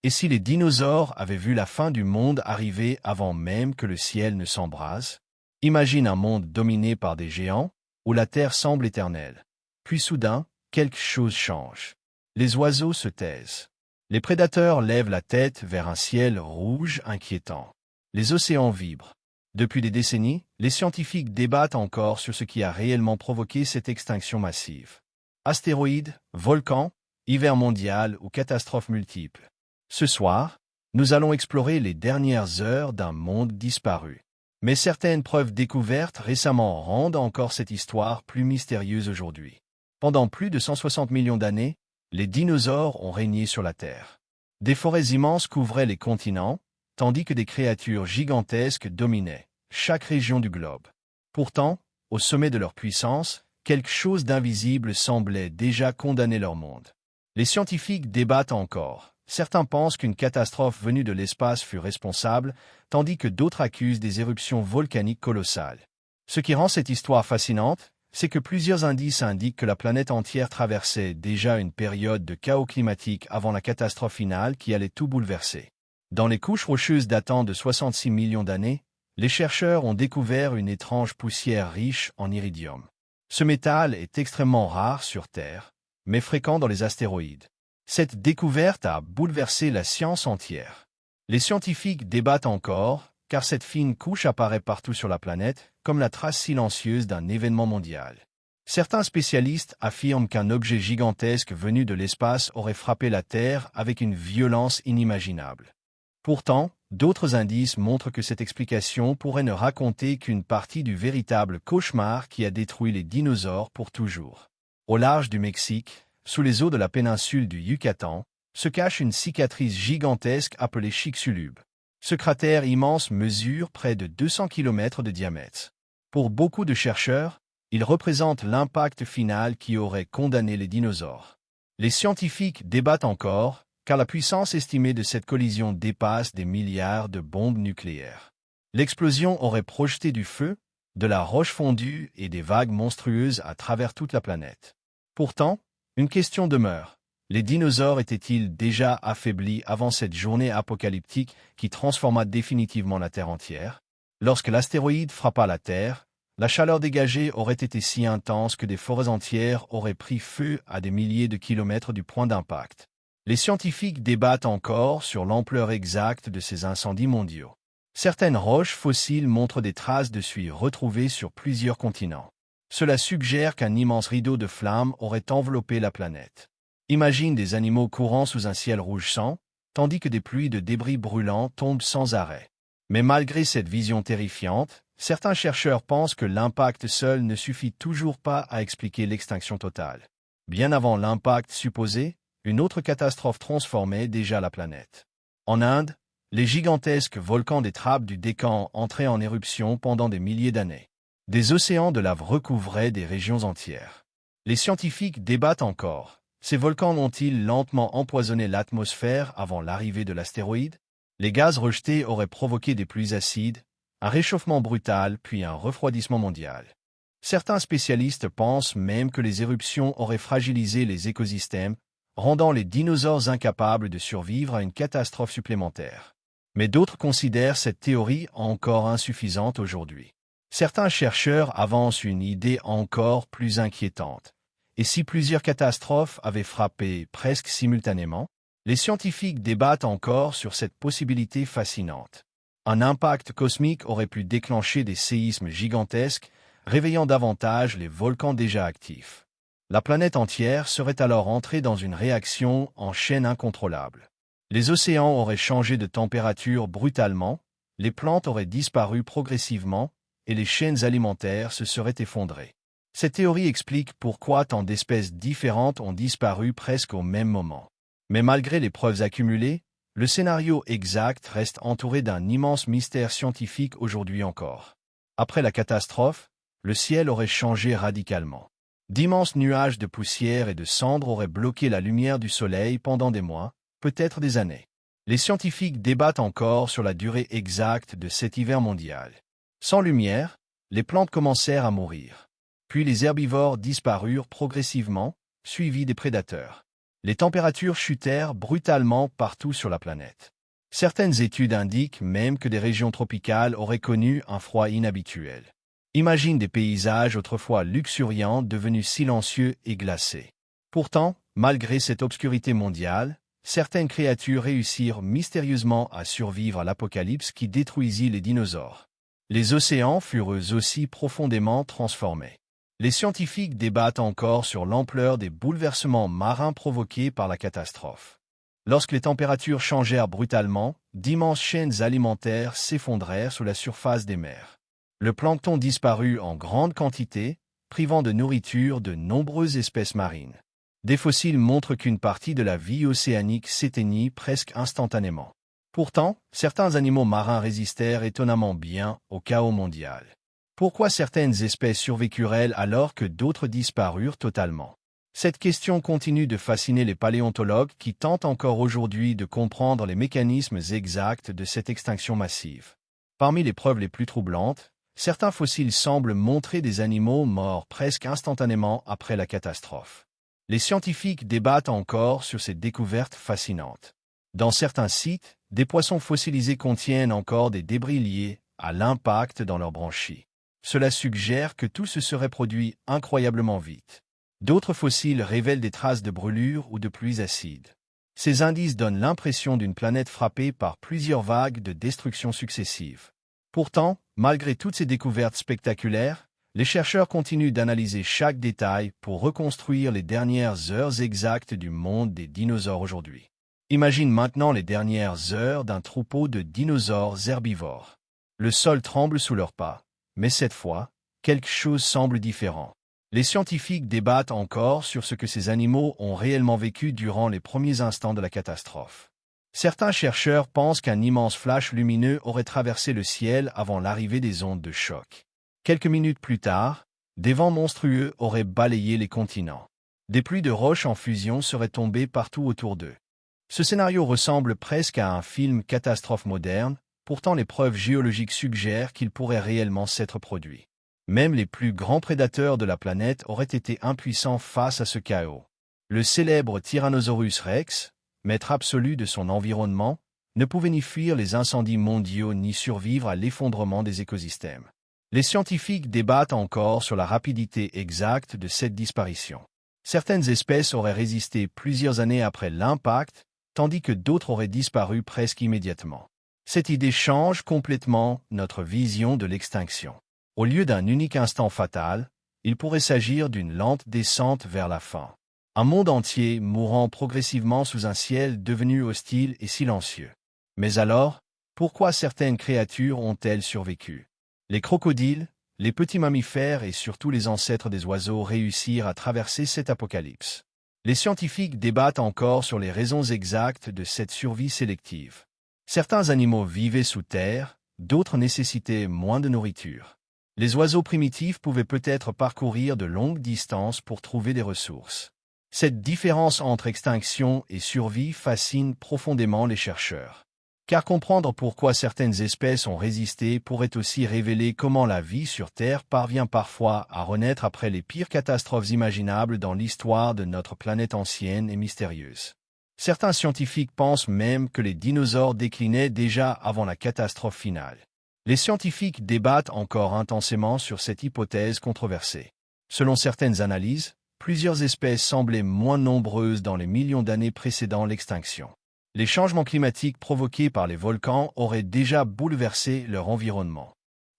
Et si les dinosaures avaient vu la fin du monde arriver avant même que le ciel ne s'embrase? Imagine un monde dominé par des géants, où la terre semble éternelle. Puis soudain, quelque chose change. Les oiseaux se taisent. Les prédateurs lèvent la tête vers un ciel rouge inquiétant. Les océans vibrent. Depuis des décennies, les scientifiques débattent encore sur ce qui a réellement provoqué cette extinction massive. Astéroïdes, volcans, hiver mondial ou catastrophes multiples. Ce soir, nous allons explorer les dernières heures d'un monde disparu. Mais certaines preuves découvertes récemment rendent encore cette histoire plus mystérieuse aujourd'hui. Pendant plus de 160 millions d'années, les dinosaures ont régné sur la Terre. Des forêts immenses couvraient les continents, tandis que des créatures gigantesques dominaient chaque région du globe. Pourtant, au sommet de leur puissance, quelque chose d'invisible semblait déjà condamner leur monde. Les scientifiques débattent encore. Certains pensent qu'une catastrophe venue de l'espace fut responsable, tandis que d'autres accusent des éruptions volcaniques colossales. Ce qui rend cette histoire fascinante, c'est que plusieurs indices indiquent que la planète entière traversait déjà une période de chaos climatique avant la catastrophe finale qui allait tout bouleverser. Dans les couches rocheuses datant de 66 millions d'années, les chercheurs ont découvert une étrange poussière riche en iridium. Ce métal est extrêmement rare sur Terre, mais fréquent dans les astéroïdes. Cette découverte a bouleversé la science entière. Les scientifiques débattent encore, car cette fine couche apparaît partout sur la planète, comme la trace silencieuse d'un événement mondial. Certains spécialistes affirment qu'un objet gigantesque venu de l'espace aurait frappé la Terre avec une violence inimaginable. Pourtant, d'autres indices montrent que cette explication pourrait ne raconter qu'une partie du véritable cauchemar qui a détruit les dinosaures pour toujours. Au large du Mexique, sous les eaux de la péninsule du Yucatan, se cache une cicatrice gigantesque appelée Chicxulub. Ce cratère immense mesure près de 200 km de diamètre. Pour beaucoup de chercheurs, il représente l'impact final qui aurait condamné les dinosaures. Les scientifiques débattent encore, car la puissance estimée de cette collision dépasse des milliards de bombes nucléaires. L'explosion aurait projeté du feu, de la roche fondue et des vagues monstrueuses à travers toute la planète. Pourtant, une question demeure. Les dinosaures étaient-ils déjà affaiblis avant cette journée apocalyptique qui transforma définitivement la Terre entière? Lorsque l'astéroïde frappa la Terre, la chaleur dégagée aurait été si intense que des forêts entières auraient pris feu à des milliers de kilomètres du point d'impact. Les scientifiques débattent encore sur l'ampleur exacte de ces incendies mondiaux. Certaines roches fossiles montrent des traces de suie retrouvées sur plusieurs continents. Cela suggère qu'un immense rideau de flammes aurait enveloppé la planète. Imagine des animaux courant sous un ciel rouge sang, tandis que des pluies de débris brûlants tombent sans arrêt. Mais malgré cette vision terrifiante, certains chercheurs pensent que l'impact seul ne suffit toujours pas à expliquer l'extinction totale. Bien avant l'impact supposé, une autre catastrophe transformait déjà la planète. En Inde, les gigantesques volcans des trappes du Décan entraient en éruption pendant des milliers d'années. Des océans de lave recouvraient des régions entières. Les scientifiques débattent encore. Ces volcans ont-ils lentement empoisonné l'atmosphère avant l'arrivée de l'astéroïde? Les gaz rejetés auraient provoqué des pluies acides, un réchauffement brutal puis un refroidissement mondial. Certains spécialistes pensent même que les éruptions auraient fragilisé les écosystèmes, rendant les dinosaures incapables de survivre à une catastrophe supplémentaire. Mais d'autres considèrent cette théorie encore insuffisante aujourd'hui. Certains chercheurs avancent une idée encore plus inquiétante. Et si plusieurs catastrophes avaient frappé presque simultanément, les scientifiques débattent encore sur cette possibilité fascinante. Un impact cosmique aurait pu déclencher des séismes gigantesques, réveillant davantage les volcans déjà actifs. La planète entière serait alors entrée dans une réaction en chaîne incontrôlable. Les océans auraient changé de température brutalement, les plantes auraient disparu progressivement, et les chaînes alimentaires se seraient effondrées. Cette théorie explique pourquoi tant d'espèces différentes ont disparu presque au même moment. Mais malgré les preuves accumulées, le scénario exact reste entouré d'un immense mystère scientifique aujourd'hui encore. Après la catastrophe, le ciel aurait changé radicalement. D'immenses nuages de poussière et de cendres auraient bloqué la lumière du soleil pendant des mois, peut-être des années. Les scientifiques débattent encore sur la durée exacte de cet hiver mondial. Sans lumière, les plantes commencèrent à mourir. Puis les herbivores disparurent progressivement, suivis des prédateurs. Les températures chutèrent brutalement partout sur la planète. Certaines études indiquent même que des régions tropicales auraient connu un froid inhabituel. Imagine des paysages autrefois luxuriants devenus silencieux et glacés. Pourtant, malgré cette obscurité mondiale, certaines créatures réussirent mystérieusement à survivre à l'apocalypse qui détruisit les dinosaures. Les océans furent eux aussi profondément transformés. Les scientifiques débattent encore sur l'ampleur des bouleversements marins provoqués par la catastrophe. Lorsque les températures changèrent brutalement, d'immenses chaînes alimentaires s'effondrèrent sous la surface des mers. Le plancton disparut en grande quantité, privant de nourriture de nombreuses espèces marines. Des fossiles montrent qu'une partie de la vie océanique s'éteignit presque instantanément. Pourtant, certains animaux marins résistèrent étonnamment bien au chaos mondial. Pourquoi certaines espèces survécurent-elles alors que d'autres disparurent totalement? Cette question continue de fasciner les paléontologues qui tentent encore aujourd'hui de comprendre les mécanismes exacts de cette extinction massive. Parmi les preuves les plus troublantes, certains fossiles semblent montrer des animaux morts presque instantanément après la catastrophe. Les scientifiques débattent encore sur ces découvertes fascinantes. Dans certains sites, des poissons fossilisés contiennent encore des débris liés à l'impact dans leurs branchies. Cela suggère que tout se serait produit incroyablement vite. D'autres fossiles révèlent des traces de brûlures ou de pluies acides. Ces indices donnent l'impression d'une planète frappée par plusieurs vagues de destruction successives. Pourtant, malgré toutes ces découvertes spectaculaires, les chercheurs continuent d'analyser chaque détail pour reconstruire les dernières heures exactes du monde des dinosaures aujourd'hui. Imagine maintenant les dernières heures d'un troupeau de dinosaures herbivores. Le sol tremble sous leurs pas. Mais cette fois, quelque chose semble différent. Les scientifiques débattent encore sur ce que ces animaux ont réellement vécu durant les premiers instants de la catastrophe. Certains chercheurs pensent qu'un immense flash lumineux aurait traversé le ciel avant l'arrivée des ondes de choc. Quelques minutes plus tard, des vents monstrueux auraient balayé les continents. Des pluies de roches en fusion seraient tombées partout autour d'eux. Ce scénario ressemble presque à un film catastrophe moderne. Pourtant, les preuves géologiques suggèrent qu'il pourrait réellement s'être produit. Même les plus grands prédateurs de la planète auraient été impuissants face à ce chaos. Le célèbre Tyrannosaurus rex, maître absolu de son environnement, ne pouvait ni fuir les incendies mondiaux ni survivre à l'effondrement des écosystèmes. Les scientifiques débattent encore sur la rapidité exacte de cette disparition. Certaines espèces auraient résisté plusieurs années après l'impact, tandis que d'autres auraient disparu presque immédiatement. Cette idée change complètement notre vision de l'extinction. Au lieu d'un unique instant fatal, il pourrait s'agir d'une lente descente vers la fin. Un monde entier mourant progressivement sous un ciel devenu hostile et silencieux. Mais alors, pourquoi certaines créatures ont-elles survécu? Les crocodiles, les petits mammifères et surtout les ancêtres des oiseaux réussirent à traverser cet apocalypse. Les scientifiques débattent encore sur les raisons exactes de cette survie sélective. Certains animaux vivaient sous terre, d'autres nécessitaient moins de nourriture. Les oiseaux primitifs pouvaient peut-être parcourir de longues distances pour trouver des ressources. Cette différence entre extinction et survie fascine profondément les chercheurs. Car comprendre pourquoi certaines espèces ont résisté pourrait aussi révéler comment la vie sur Terre parvient parfois à renaître après les pires catastrophes imaginables dans l'histoire de notre planète ancienne et mystérieuse. Certains scientifiques pensent même que les dinosaures déclinaient déjà avant la catastrophe finale. Les scientifiques débattent encore intensément sur cette hypothèse controversée. Selon certaines analyses, plusieurs espèces semblaient moins nombreuses dans les millions d'années précédant l'extinction. Les changements climatiques provoqués par les volcans auraient déjà bouleversé leur environnement.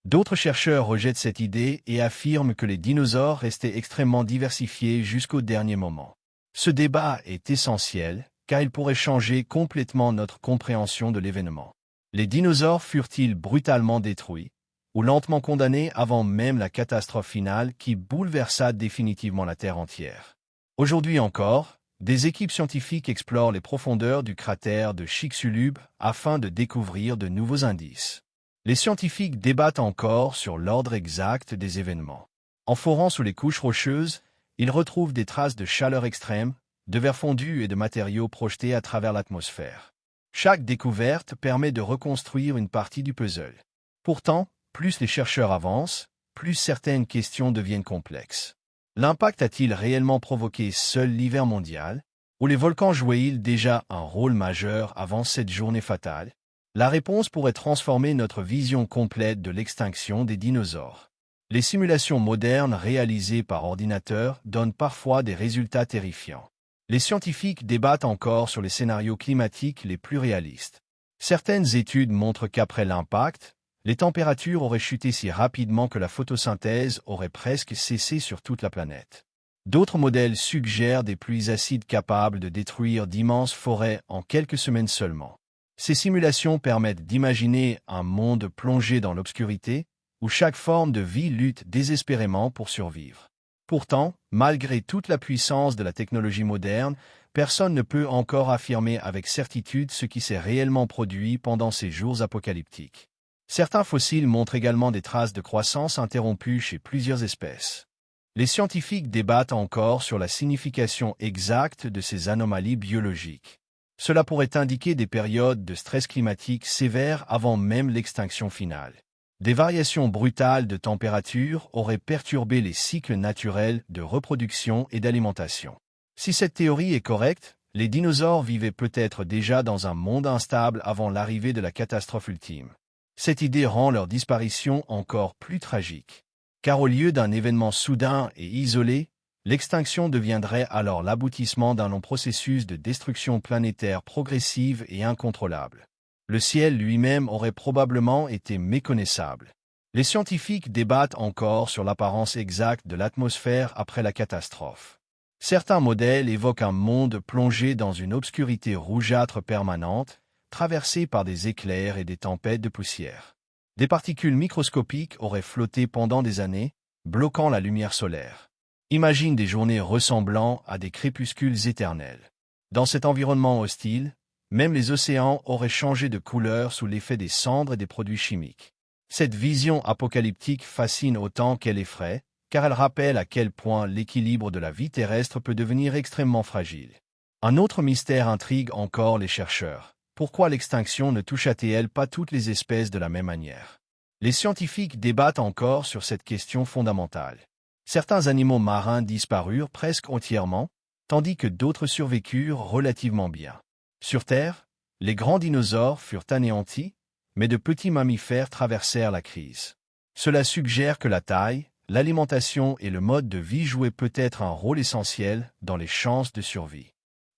D'autres chercheurs rejettent cette idée et affirment que les dinosaures restaient extrêmement diversifiés jusqu'au dernier moment. Ce débat est essentiel, car il pourrait changer complètement notre compréhension de l'événement. Les dinosaures furent-ils brutalement détruits, ou lentement condamnés avant même la catastrophe finale qui bouleversa définitivement la Terre entière? Aujourd'hui encore, des équipes scientifiques explorent les profondeurs du cratère de Chicxulub afin de découvrir de nouveaux indices. Les scientifiques débattent encore sur l'ordre exact des événements. En forant sous les couches rocheuses, ils retrouvent des traces de chaleur extrême, de verre fondu et de matériaux projetés à travers l'atmosphère. Chaque découverte permet de reconstruire une partie du puzzle. Pourtant, plus les chercheurs avancent, plus certaines questions deviennent complexes. L'impact a-t-il réellement provoqué seul l'hiver mondial, Ou les volcans jouaient-ils déjà un rôle majeur avant cette journée fatale? La réponse pourrait transformer notre vision complète de l'extinction des dinosaures. Les simulations modernes réalisées par ordinateur donnent parfois des résultats terrifiants. Les scientifiques débattent encore sur les scénarios climatiques les plus réalistes. Certaines études montrent qu'après l'impact, les températures auraient chuté si rapidement que la photosynthèse aurait presque cessé sur toute la planète. D'autres modèles suggèrent des pluies acides capables de détruire d'immenses forêts en quelques semaines seulement. Ces simulations permettent d'imaginer un monde plongé dans l'obscurité, où chaque forme de vie lutte désespérément pour survivre. Pourtant, malgré toute la puissance de la technologie moderne, personne ne peut encore affirmer avec certitude ce qui s'est réellement produit pendant ces jours apocalyptiques. Certains fossiles montrent également des traces de croissance interrompues chez plusieurs espèces. Les scientifiques débattent encore sur la signification exacte de ces anomalies biologiques. Cela pourrait indiquer des périodes de stress climatique sévères avant même l'extinction finale. Des variations brutales de température auraient perturbé les cycles naturels de reproduction et d'alimentation. Si cette théorie est correcte, les dinosaures vivaient peut-être déjà dans un monde instable avant l'arrivée de la catastrophe ultime. Cette idée rend leur disparition encore plus tragique. Car au lieu d'un événement soudain et isolé, l'extinction deviendrait alors l'aboutissement d'un long processus de destruction planétaire progressive et incontrôlable. Le ciel lui-même aurait probablement été méconnaissable. Les scientifiques débattent encore sur l'apparence exacte de l'atmosphère après la catastrophe. Certains modèles évoquent un monde plongé dans une obscurité rougeâtre permanente, traversé par des éclairs et des tempêtes de poussière. Des particules microscopiques auraient flotté pendant des années, bloquant la lumière solaire. Imagine des journées ressemblant à des crépuscules éternels. Dans cet environnement hostile, même les océans auraient changé de couleur sous l'effet des cendres et des produits chimiques. Cette vision apocalyptique fascine autant qu'elle effraie, car elle rappelle à quel point l'équilibre de la vie terrestre peut devenir extrêmement fragile. Un autre mystère intrigue encore les chercheurs. Pourquoi l'extinction ne toucha-t-elle pas toutes les espèces de la même manière? Les scientifiques débattent encore sur cette question fondamentale. Certains animaux marins disparurent presque entièrement, tandis que d'autres survécurent relativement bien. Sur Terre, les grands dinosaures furent anéantis, mais de petits mammifères traversèrent la crise. Cela suggère que la taille, l'alimentation et le mode de vie jouaient peut-être un rôle essentiel dans les chances de survie.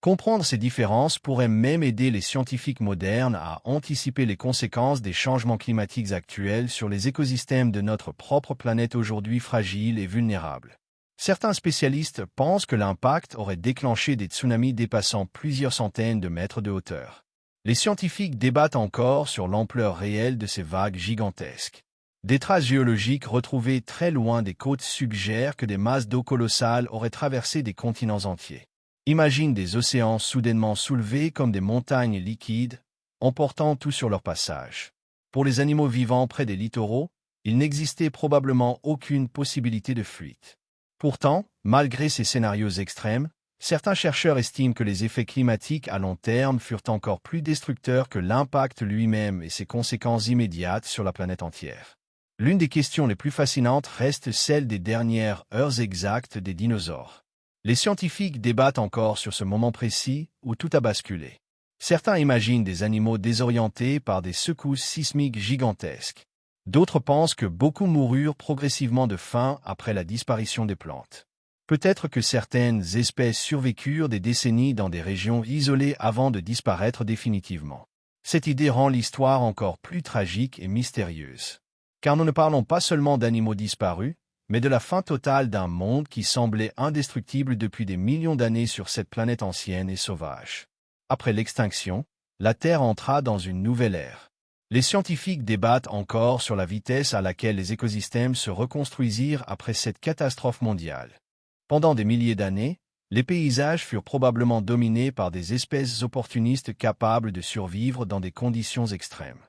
Comprendre ces différences pourrait même aider les scientifiques modernes à anticiper les conséquences des changements climatiques actuels sur les écosystèmes de notre propre planète aujourd'hui fragile et vulnérable. Certains spécialistes pensent que l'impact aurait déclenché des tsunamis dépassant plusieurs centaines de mètres de hauteur. Les scientifiques débattent encore sur l'ampleur réelle de ces vagues gigantesques. Des traces géologiques retrouvées très loin des côtes suggèrent que des masses d'eau colossales auraient traversé des continents entiers. Imagine des océans soudainement soulevés comme des montagnes liquides, emportant tout sur leur passage. Pour les animaux vivant près des littoraux, il n'existait probablement aucune possibilité de fuite. Pourtant, malgré ces scénarios extrêmes, certains chercheurs estiment que les effets climatiques à long terme furent encore plus destructeurs que l'impact lui-même et ses conséquences immédiates sur la planète entière. L'une des questions les plus fascinantes reste celle des dernières heures exactes des dinosaures. Les scientifiques débattent encore sur ce moment précis où tout a basculé. Certains imaginent des animaux désorientés par des secousses sismiques gigantesques. D'autres pensent que beaucoup moururent progressivement de faim après la disparition des plantes. Peut-être que certaines espèces survécurent des décennies dans des régions isolées avant de disparaître définitivement. Cette idée rend l'histoire encore plus tragique et mystérieuse. Car nous ne parlons pas seulement d'animaux disparus, mais de la fin totale d'un monde qui semblait indestructible depuis des millions d'années sur cette planète ancienne et sauvage. Après l'extinction, la Terre entra dans une nouvelle ère. Les scientifiques débattent encore sur la vitesse à laquelle les écosystèmes se reconstruisirent après cette catastrophe mondiale. Pendant des milliers d'années, les paysages furent probablement dominés par des espèces opportunistes capables de survivre dans des conditions extrêmes.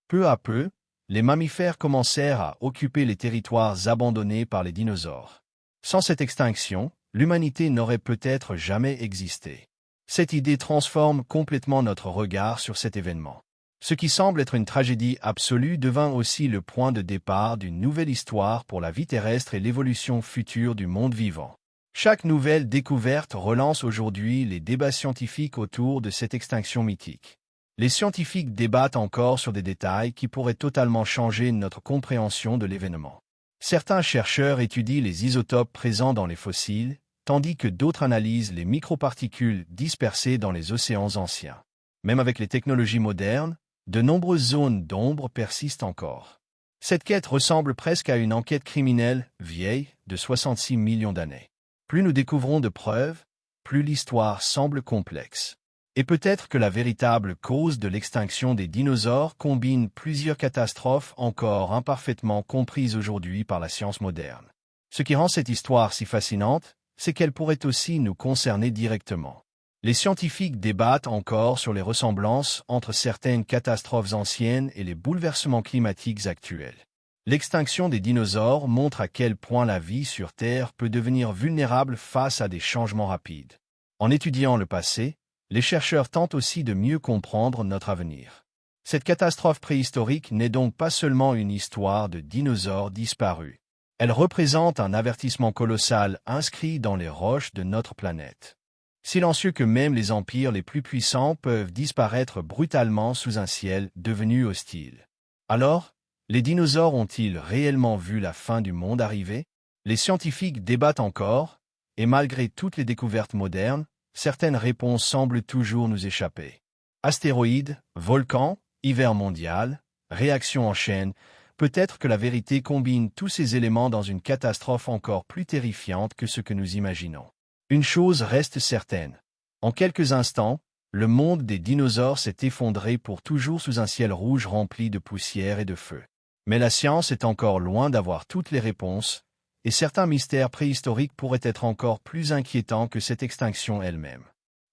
Peu à peu, les mammifères commencèrent à occuper les territoires abandonnés par les dinosaures. Sans cette extinction, l'humanité n'aurait peut-être jamais existé. Cette idée transforme complètement notre regard sur cet événement. Ce qui semble être une tragédie absolue devint aussi le point de départ d'une nouvelle histoire pour la vie terrestre et l'évolution future du monde vivant. Chaque nouvelle découverte relance aujourd'hui les débats scientifiques autour de cette extinction mythique. Les scientifiques débattent encore sur des détails qui pourraient totalement changer notre compréhension de l'événement. Certains chercheurs étudient les isotopes présents dans les fossiles, tandis que d'autres analysent les microparticules dispersées dans les océans anciens. Même avec les technologies modernes, de nombreuses zones d'ombre persistent encore. Cette quête ressemble presque à une enquête criminelle vieille de 66 millions d'années. Plus nous découvrons de preuves, plus l'histoire semble complexe. Et peut-être que la véritable cause de l'extinction des dinosaures combine plusieurs catastrophes encore imparfaitement comprises aujourd'hui par la science moderne. Ce qui rend cette histoire si fascinante, c'est qu'elle pourrait aussi nous concerner directement. Les scientifiques débattent encore sur les ressemblances entre certaines catastrophes anciennes et les bouleversements climatiques actuels. L'extinction des dinosaures montre à quel point la vie sur Terre peut devenir vulnérable face à des changements rapides. En étudiant le passé, les chercheurs tentent aussi de mieux comprendre notre avenir. Cette catastrophe préhistorique n'est donc pas seulement une histoire de dinosaures disparus. Elle représente un avertissement colossal inscrit dans les roches de notre planète. Silencieux que même les empires les plus puissants peuvent disparaître brutalement sous un ciel devenu hostile. Alors, les dinosaures ont-ils réellement vu la fin du monde arriver? Les scientifiques débattent encore, et malgré toutes les découvertes modernes, certaines réponses semblent toujours nous échapper. Astéroïdes, volcans, hiver mondial, réactions en chaîne, peut-être que la vérité combine tous ces éléments dans une catastrophe encore plus terrifiante que ce que nous imaginons. Une chose reste certaine. En quelques instants, le monde des dinosaures s'est effondré pour toujours sous un ciel rouge rempli de poussière et de feu. Mais la science est encore loin d'avoir toutes les réponses, et certains mystères préhistoriques pourraient être encore plus inquiétants que cette extinction elle-même.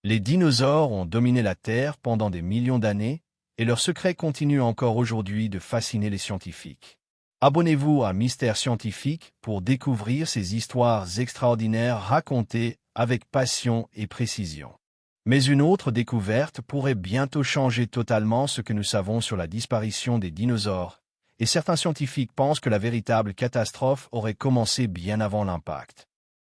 Les dinosaures ont dominé la Terre pendant des millions d'années, et leurs secrets continuent encore aujourd'hui de fasciner les scientifiques. Abonnez-vous à Mystères Scientifiques pour découvrir ces histoires extraordinaires racontées avec passion et précision. Mais une autre découverte pourrait bientôt changer totalement ce que nous savons sur la disparition des dinosaures, et certains scientifiques pensent que la véritable catastrophe aurait commencé bien avant l'impact.